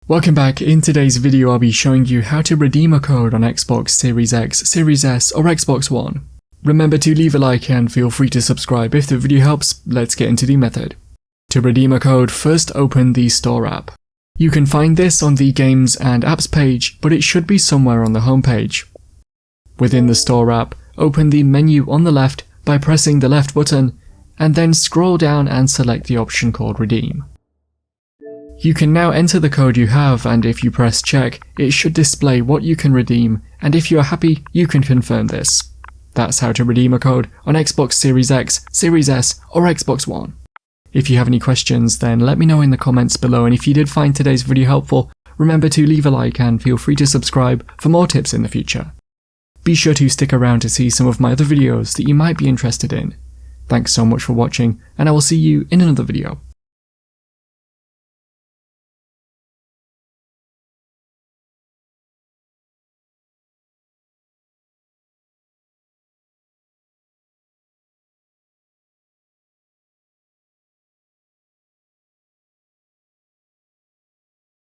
Welcome back. In today's video I'll be showing you how to redeem a code on Xbox Series X, Series S or Xbox One. Remember to leave a like and feel free to subscribe if the video helps. Let's get into the method. To redeem a code, first open the Store app. You can find this on the Games and Apps page, but it should be somewhere on the home page. Within the Store app, open the menu on the left by pressing the left button, and then scroll down and select the option called Redeem. You can now enter the code you have, and if you press check, it should display what you can redeem, and if you are happy, you can confirm this. That's how to redeem a code on Xbox Series X, Series S or Xbox One. If you have any questions, then let me know in the comments below, and if you did find today's video helpful, remember to leave a like and feel free to subscribe for more tips in the future. Be sure to stick around to see some of my other videos that you might be interested in. Thanks so much for watching, and I will see you in another video.